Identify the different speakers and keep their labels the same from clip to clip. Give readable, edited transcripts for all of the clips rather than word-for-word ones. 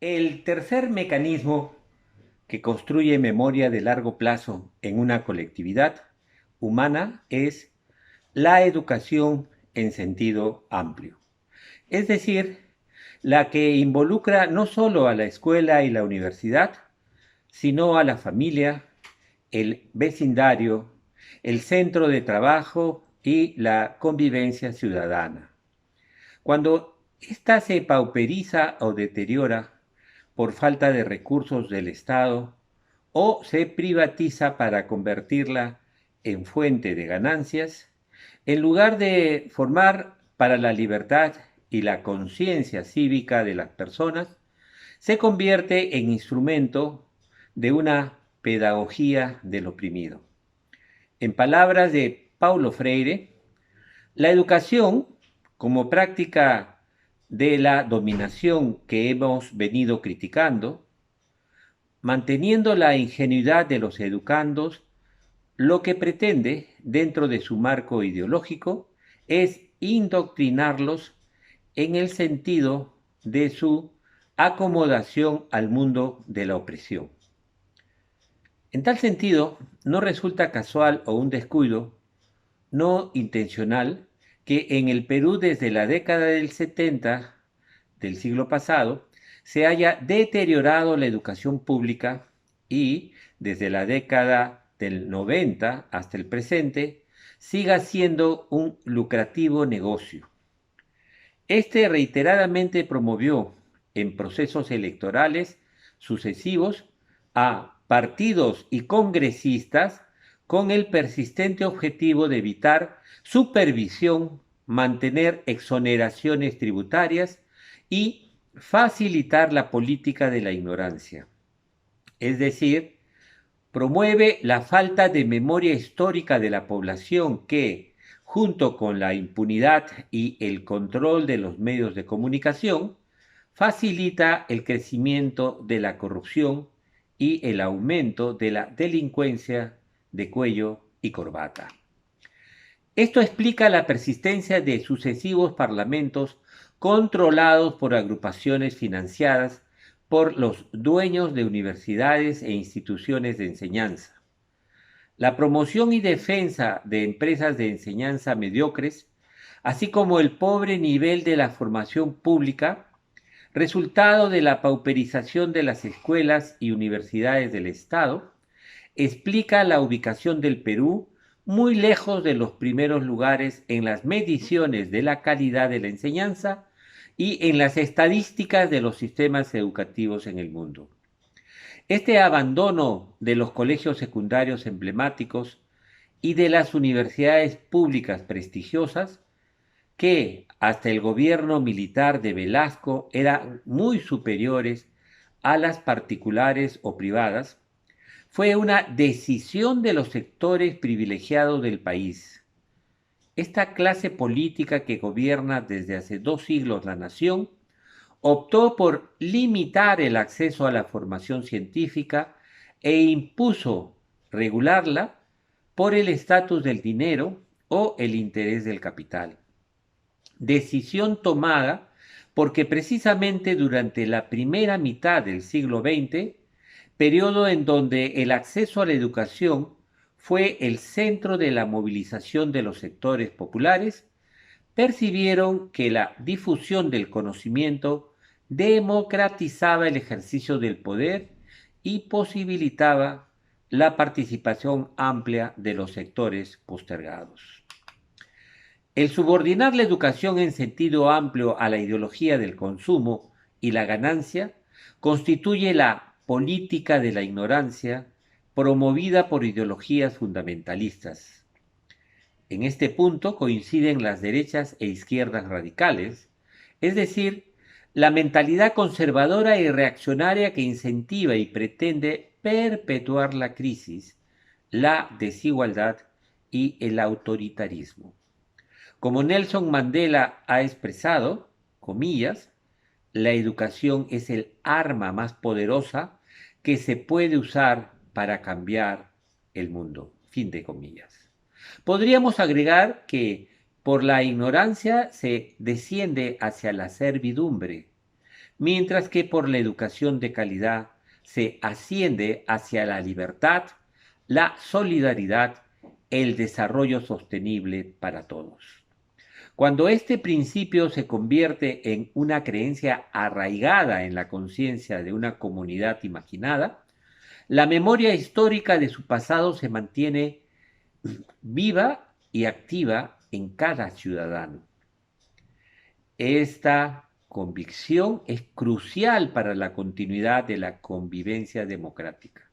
Speaker 1: El tercer mecanismo que construye memoria de largo plazo en una colectividad humana es la educación en sentido amplio. Es decir, la que involucra no solo a la escuela y la universidad, sino a la familia, el vecindario, el centro de trabajo y la convivencia ciudadana. Cuando ésta se pauperiza o deteriora por falta de recursos del Estado o se privatiza para convertirla en fuente de ganancias, en lugar de formar para la libertad y la conciencia cívica de las personas, se convierte en instrumento de una pedagogía del oprimido. En palabras de Paulo Freire, la educación, como práctica de la dominación que hemos venido criticando, manteniendo la ingenuidad de los educandos, lo que pretende, dentro de su marco ideológico, es indoctrinarlos en el sentido de su acomodación al mundo de la opresión. En tal sentido, no resulta casual o un descuido no intencional que en el Perú desde la década del 70 del siglo pasado se haya deteriorado la educación pública y desde la década del 90 hasta el presente siga siendo un lucrativo negocio. Este reiteradamente promovió en procesos electorales sucesivos a partidos y congresistas con el persistente objetivo de evitar supervisión, mantener exoneraciones tributarias y facilitar la política de la ignorancia. Es decir, promueve la falta de memoria histórica de la población que, junto con la impunidad y el control de los medios de comunicación, facilita el crecimiento de la corrupción y el aumento de la delincuencia de cuello y corbata. Esto explica la persistencia de sucesivos parlamentos controlados por agrupaciones financiadas por los dueños de universidades e instituciones de enseñanza, la promoción y defensa de empresas de enseñanza mediocres, así como el pobre nivel de la formación pública, resultado de la pauperización de las escuelas y universidades del Estado, explica la ubicación del Perú muy lejos de los primeros lugares en las mediciones de la calidad de la enseñanza y en las estadísticas de los sistemas educativos en el mundo. Este abandono de los colegios secundarios emblemáticos y de las universidades públicas prestigiosas, que hasta el gobierno militar de Velasco eran muy superiores a las particulares o privadas, fue una decisión de los sectores privilegiados del país. Esta clase política que gobierna desde hace 2 siglos la nación optó por limitar el acceso a la formación científica e impuso regularla por el estatus del dinero o el interés del capital. Decisión tomada porque precisamente durante la primera mitad del siglo XX, periodo en donde el acceso a la educación fue el centro de la movilización de los sectores populares, percibieron que la difusión del conocimiento democratizaba el ejercicio del poder y posibilitaba la participación amplia de los sectores postergados. El subordinar la educación en sentido amplio a la ideología del consumo y la ganancia constituye la política de la ignorancia promovida por ideologías fundamentalistas. En este punto coinciden las derechas e izquierdas radicales, es decir, la mentalidad conservadora y reaccionaria que incentiva y pretende perpetuar la crisis, la desigualdad y el autoritarismo. Como Nelson Mandela ha expresado, comillas, la educación es el arma más poderosa que se puede usar para cambiar el mundo. Fin de comillas. Podríamos agregar que por la ignorancia se desciende hacia la servidumbre, mientras que por la educación de calidad se asciende hacia la libertad, la solidaridad, el desarrollo sostenible para todos. Cuando este principio se convierte en una creencia arraigada en la conciencia de una comunidad imaginada, la memoria histórica de su pasado se mantiene viva y activa en cada ciudadano. Esta convicción es crucial para la continuidad de la convivencia democrática.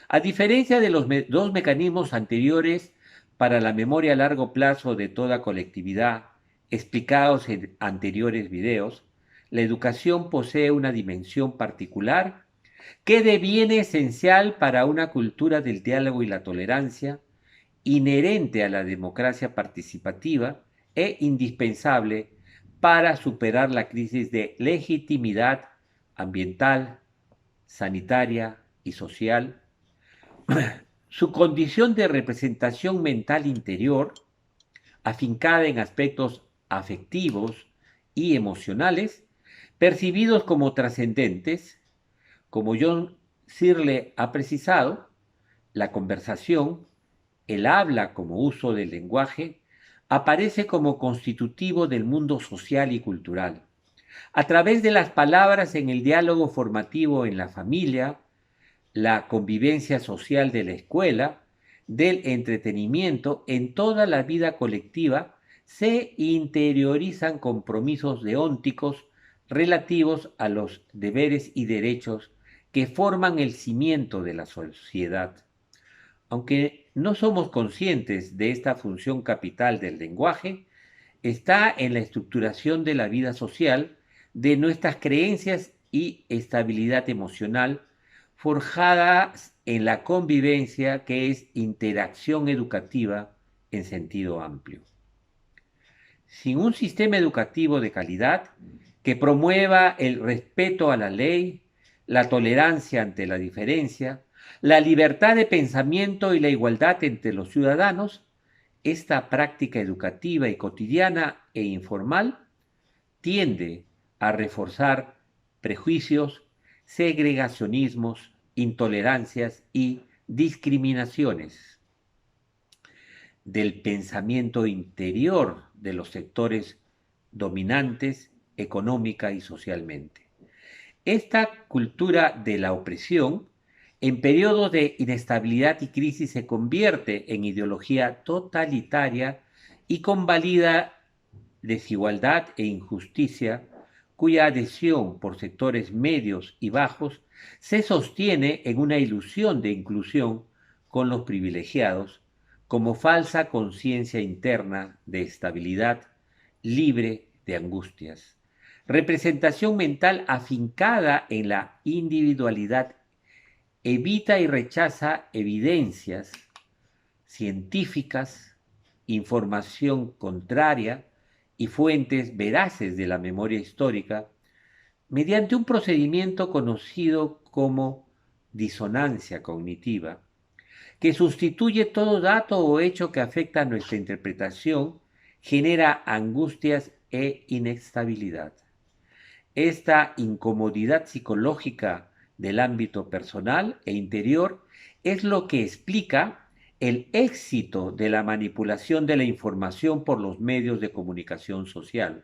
Speaker 1: A diferencia de los dos mecanismos anteriores para la memoria a largo plazo de toda colectividad, explicados en anteriores videos, la educación posee una dimensión particular que deviene esencial para una cultura del diálogo y la tolerancia, inherente a la democracia participativa e indispensable para superar la crisis de legitimidad ambiental, sanitaria y social. Su condición de representación mental interior, afincada en aspectos afectivos y emocionales, percibidos como trascendentes, como John Searle ha precisado, la conversación, el habla como uso del lenguaje, aparece como constitutivo del mundo social y cultural. A través de las palabras en el diálogo formativo en la familia, la convivencia social de la escuela, del entretenimiento, en toda la vida colectiva, se interiorizan compromisos deónticos relativos a los deberes y derechos que forman el cimiento de la sociedad. Aunque no somos conscientes de esta función capital del lenguaje, está en la estructuración de la vida social, de nuestras creencias y estabilidad emocional, forjadas en la convivencia que es interacción educativa en sentido amplio. Sin un sistema educativo de calidad que promueva el respeto a la ley, la tolerancia ante la diferencia, la libertad de pensamiento y la igualdad entre los ciudadanos, esta práctica educativa y cotidiana e informal tiende a reforzar prejuicios, segregacionismos, intolerancias y discriminaciones del pensamiento interior de los sectores dominantes económica y socialmente. Esta cultura de la opresión, en periodos de inestabilidad y crisis, se convierte en ideología totalitaria y convalida desigualdad e injusticia, cuya adhesión por sectores medios y bajos se sostiene en una ilusión de inclusión con los privilegiados, como falsa conciencia interna de estabilidad libre de angustias. Representación mental afincada en la individualidad evita y rechaza evidencias científicas, información contraria y fuentes veraces de la memoria histórica mediante un procedimiento conocido como disonancia cognitiva, que sustituye todo dato o hecho que afecta a nuestra interpretación, genera angustias e inestabilidad. Esta incomodidad psicológica del ámbito personal e interior es lo que explica el éxito de la manipulación de la información por los medios de comunicación social.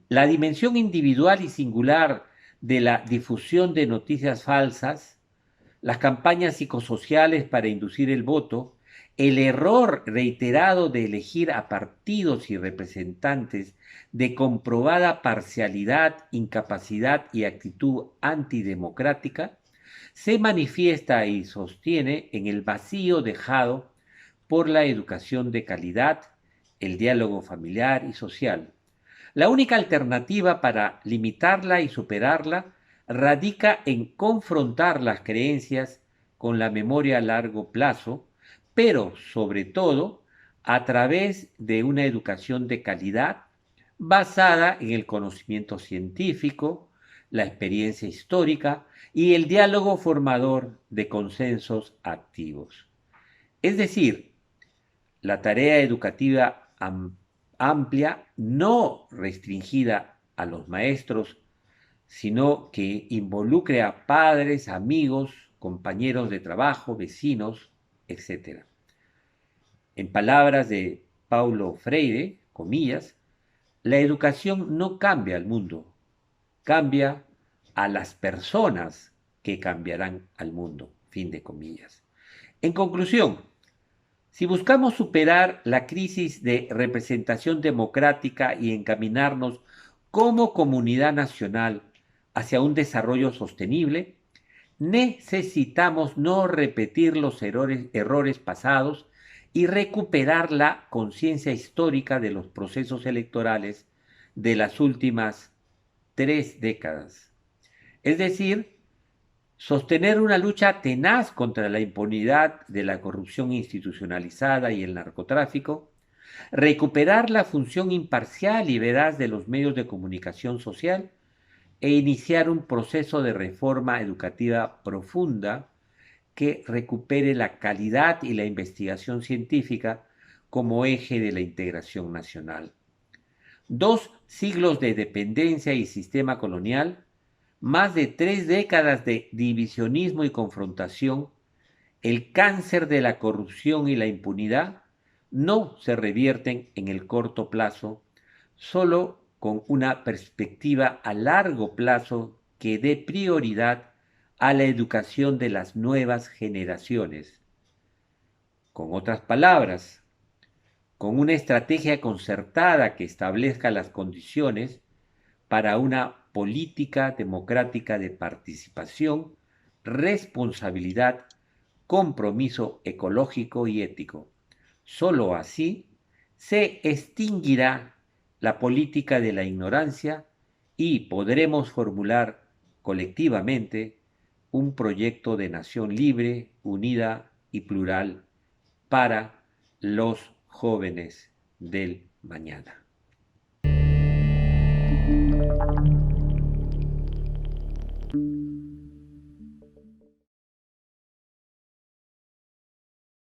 Speaker 1: La dimensión individual y singular de la difusión de noticias falsas, las campañas psicosociales para inducir el voto, el error reiterado de elegir a partidos y representantes de comprobada parcialidad, incapacidad y actitud antidemocrática, se manifiesta y sostiene en el vacío dejado por la educación de calidad, el diálogo familiar y social. La única alternativa para limitarla y superarla radica en confrontar las creencias con la memoria a largo plazo, pero sobre todo a través de una educación de calidad basada en el conocimiento científico, la experiencia histórica y el diálogo formador de consensos activos. Es decir, la tarea educativa amplia, no restringida a los maestros sino que involucre a padres, amigos, compañeros de trabajo, vecinos, etc. En palabras de Paulo Freire, comillas, la educación no cambia al mundo, cambia a las personas que cambiarán al mundo. Fin de comillas. En conclusión, si buscamos superar la crisis de representación democrática y encaminarnos como comunidad nacional hacia un desarrollo sostenible, necesitamos no repetir los errores pasados y recuperar la conciencia histórica de los procesos electorales de las últimas 3 décadas. Es decir, sostener una lucha tenaz contra la impunidad de la corrupción institucionalizada y el narcotráfico, recuperar la función imparcial y veraz de los medios de comunicación social e iniciar un proceso de reforma educativa profunda que recupere la calidad y la investigación científica como eje de la integración nacional. 2 siglos de dependencia y sistema colonial, más de 3 décadas de divisionismo y confrontación, el cáncer de la corrupción y la impunidad no se revierten en el corto plazo, solo con una perspectiva a largo plazo que dé prioridad a la educación de las nuevas generaciones. Con otras palabras, con una estrategia concertada que establezca las condiciones para una política democrática de participación, responsabilidad, compromiso ecológico y ético. Solo así se extinguirá la política de la ignorancia y podremos formular colectivamente un proyecto de nación libre, unida y plural para los jóvenes del mañana.